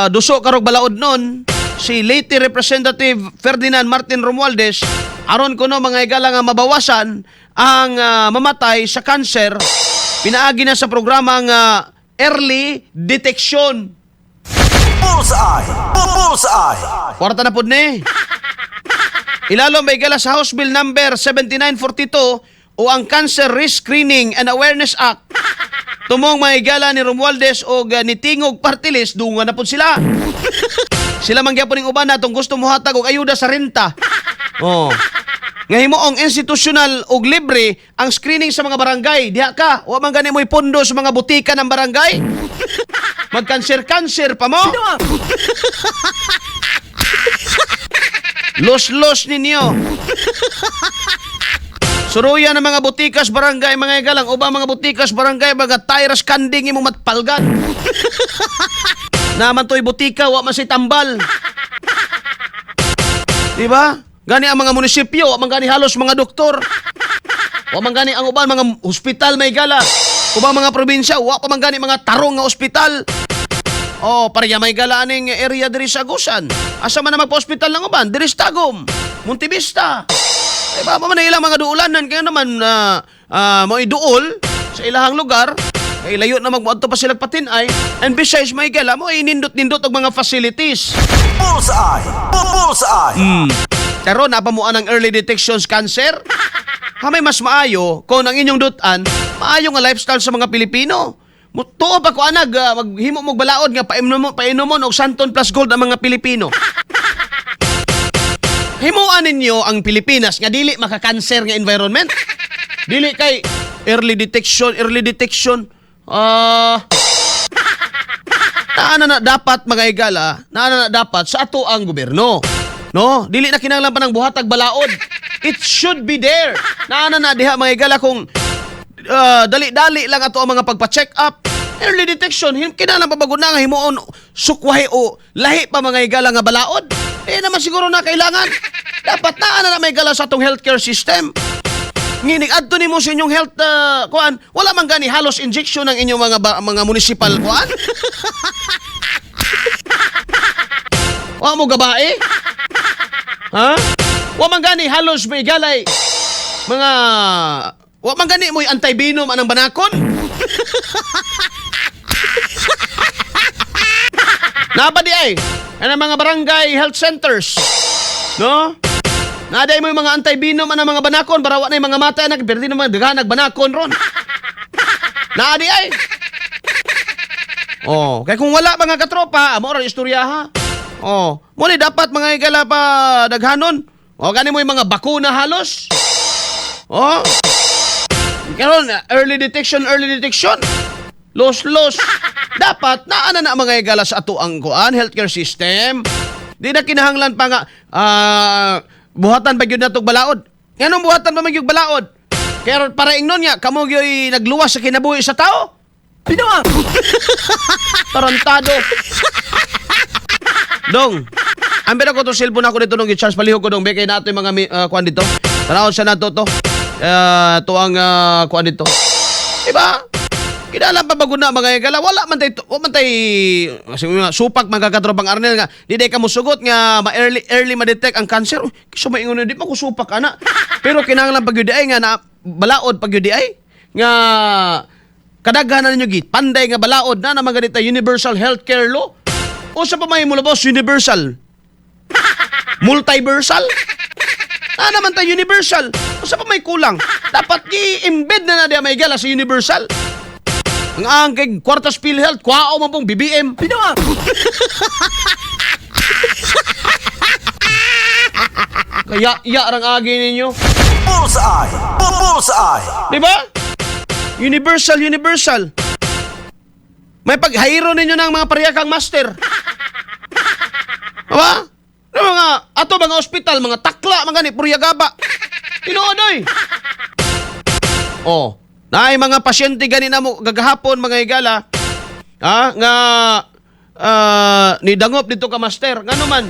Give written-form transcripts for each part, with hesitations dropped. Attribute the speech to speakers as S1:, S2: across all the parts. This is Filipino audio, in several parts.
S1: duso karog balaod nun si late Representative Ferdinand Martin Romualdez aron kuno mga higala nga mabawasan ang mamatay sa cancer, pinaagi na sa programang early detection.
S2: Bullseye! Bullseye!
S1: Kwarta na pud ni. Ilalom may higala sa House Bill number 7942 o ang Cancer Risk Screening and Awareness Act. Tumong mga higala ni Romualdez o ni Tingog Party List, dunga na po sila. Sila mangyapon ning uban natong gusto mohatag og ayuda sa renta. Oh. Nga himoong institusyonal og libre ang screening sa mga barangay. Diha ka, wa man gani mo'y pondo sa mga butika ng barangay. Magkanser-kanser pa mo. Los-los ninyo. Suruyan ng mga butikas barangay, mga igalang, uba mga butikas barangay, mga tayras kanding imong matpalgan. Naman to'y butika, wa man say tambal. Diba? Gani ang mga munisipyo, wa man gani halos mga doktor. Wa man gani ang uban mga hospital, may gala. Ubang mga probinsya, wa pa man gani mga tarong nga ospital. Oh, pareya may gala aning area diri sa Agusan. Asa man na magpa-hospital ng uban, diri sa Tagum, Montevista. Eh, ba man ilang mga duulanan kaya naman mo iduol sa ilahang lugar, kay layo na magmuadto pa sila patinay, and besides may gala mo inindot-nindot og mga facilities.
S2: Bullseye! Bullseye!
S1: Pero napamuan ang early detections cancer. Hamay mas maayo kung ang inyong dutan, maayo nga lifestyle sa mga Pilipino. Tuo pa ko anag, maghimo mong balaod nga painomon og Santon Plus Gold ang mga Pilipino. Himuan ninyo ang Pilipinas nga dili maka-cancer nga environment. Dili kay early detection. Naana na dapat mga higala, naana na dapat sa ato ang gobyerno. No, dili na kinahanglan pa ng buhatag balaod. It should be there. Naana na diha mga higala kung dali-dali lang ato ang mga pagpa-check up. Early detection, kinahanglan pa bagud na nga himuon sukwahi o lahi pa mga higala nga balaod. Eh naman siguro na kailangan. Dapat na may gala sa atong healthcare system. Nginig adto nimo sa inyong health kuan, wala man gani halos injection ng inyong mga municipal kuan. Wa mo gabae? Ha? Wa man gani halos may galay mga wa man gani mo'y antivenom anang banakon. Nabadi ay ang mga barangay health centers. No? Naday mo yung mga antivenom ang mga banakon para wa na yung mga mata na pero di naman daghanag banakon ron. Naadi ay. Oh, kay kung wala mga katropa, amo ra istorya ha. Oh, muli dapat mga igala pa daghanon. O gani mo yung mga bakuna halos. Oh. Karon early detection. Los. Dapat naana na mga igala sa ato ang kuan healthcare system. Di na kinahanglan pa nga buhatan pa gyud natog balaod. Nganong buhatan pa magyud balaod? Kaya para ingnon nga kamo gyoy nagluwas sa kinabuhi sa tao. Pinawa. Tarantado. Dong. Ambera ko to cellphone ako dito nung i-charge palihog ko dong kay nato yung mga kuan dito. Tanawon sa nato to. To ang kuan dito. Diba? Kinala pa bago na mga igala, wala man tay supak magkakatropang Arnel nga di day ka mosugot nga early ma-detect ang cancer. Kiso maingon di pa ko supak ana. Pero kinahanglan pag yun ay nga na balaod pag yun ay nga kadaghanan ninyo git panday nga balaod na naman ganita universal healthcare law. O sa pa may mulabos universal. Multiversal. Naman tayo universal. O sa pa may kulang. Dapat i-embed na diya may igala sa universal. Ang angkig, kwartas PhilHealth, kwao man pong BBM. Pinawa! Kaya, rang agi ninyo.
S2: Bullseye! Bullseye!
S1: Diba? Universal. May paghayro ninyo ng mga pariyakang master. Diba? Mga, ato mga ospital, mga takla, mga gani, puriyagaba. Tinuodoy. Oh. Na ay mga pasyente gani na mo gagahapon mga igala nga nidangop dito ka master ngano man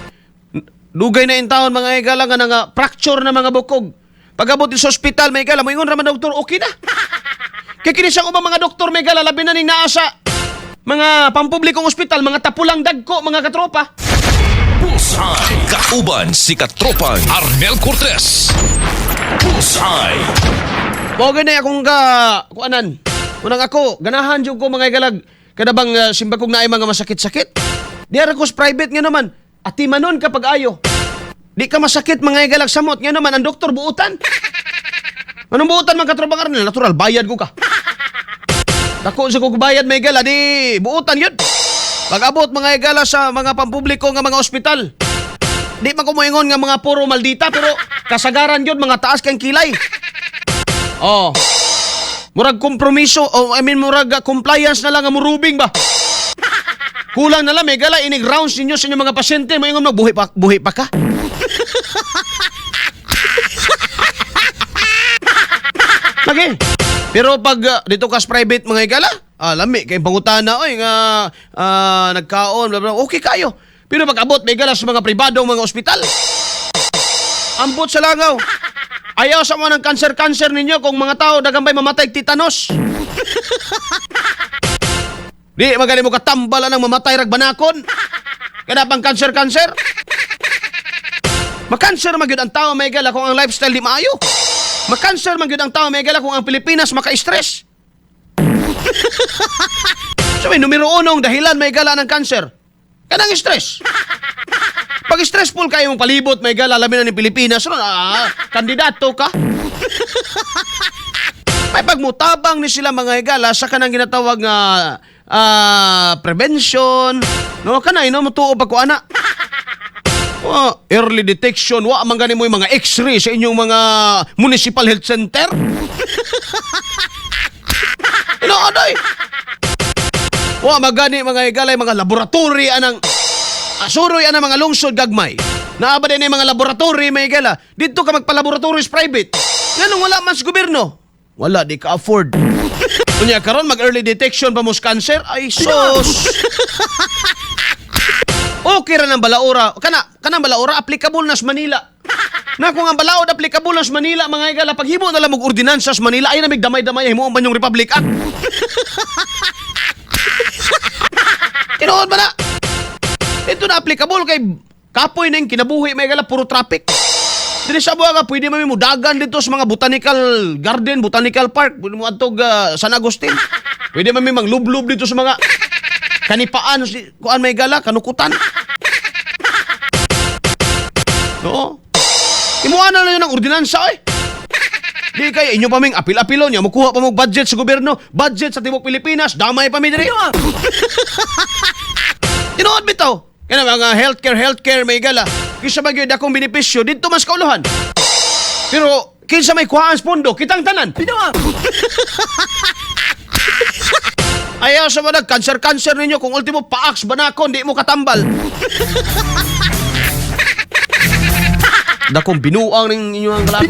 S1: dugay na in taon mga igala nga fracture na mga bukog pagabot sa ospital mga igala mo ingon ra man doktor okay na kay kini sang ubang mga doktor mga igala labi na ning naasa mga pampublikong ospital, mga tapulang dagko, mga katropa.
S3: Bullseye. Kauban si Katropang Arnel Cortez. Bullseye.
S1: Mao gani akong kuanan. Unang ako, ganahan jud ko mga igalag kada bang simba kog naay mga masakit-sakit. Di ara ko sa private nga naman. Atimanon kapag ayo. Di ka masakit mga igalag samot nga naman ang doktor buutan. Anong buutan man katrobang Arnel? Natural bayad ko ka. Dako sa kog bayad mga igala di buutan yun. Pag-abot mga igala sa mga pampubliko nga mga ospital. Di man ko moingon nga mga puro maldita pero kasagaran yun mga taas kang kilay. Oh. Murag kompromiso murag compliance na lang nga murubing ba. Kulang na lang may gala inig rounds ninyo sa inyong mga pasyente moingon mo buhi pa ka. Okay. Pero pag dito ka sa private mga igala, lami kay pangutana oy nga nagkaon bla bla okay kayo. Pero pag abot may igala sa mga pribadong mga ospital, ambot sa langaw. Ayaw sa mga ng cancer ninyo kung mga tao dagambay mamatay titanos. Di magaling mo katambala ng mamatay ragbanakon. Kada pang cancer. Makanser magyud ang tao may gala kung ang lifestyle di maayo. Makanser magyud ang tao may gala kung ang Pilipinas maka-stress. So may numero 1 dahilan may gala ng cancer. Kanang stress. Pag stressful kayo mong palibot, may gala, lamin na ni Pilipinas, kandidato ka. May pagmutabang ni sila mga igala sa kanang ginatawag nga prevention. No, kanay, no, mutuo pa ko, ana. Early detection, wa man gani mo yung mga x-ray sa inyong mga municipal health center. Aday. Wa magani mga igala, mga laboratory, anang asuroy ana mga lungsod gagmay. Naaba din mga laboratory may gala. Dito ka magpa-laboratory sa private. Nganong wala man sa gobyerno? Wala, di ka afford. Kunya karon mag early detection pa mo sa cancer? Ay sos. Okay ra ng balaura. Kanang balaura applicable na sa Manila. Na kung ang balaod applicable na sa Manila mga igala paghimo na lang og ordinansa sa Manila ay namig damay-damay himo man yung Republic Act. Tinuod ba na? Ito na applicable kay kapoy na yung kinabuhi may gala puro traffic. Dili sa buha ka pwede mo dagan dito sa mga botanical garden, botanical park, pwede mo adtog San Agustin. Pwede mo manglublob dito sa mga kanipaan kuan may gala kanukutan. No? Imuha na lang ng ordinansa eh. Di kaya inyo pa ming apil-apilon niya, makuha pa mo budget sa gobyerno, budget sa Timog Pilipinas, damay pa mi diri. Tinuod bitaw. Yan mga healthcare may gala. Kisa ba gyud akong benepisyo dito mas kauluhan. Pero kinsa may kuhaan sa pondo, kitang tanan. Ayaw sa mga cancer ninyo kung ultimo paaks banakon di mo katambal. Dakong binuang ning inyong kalabi.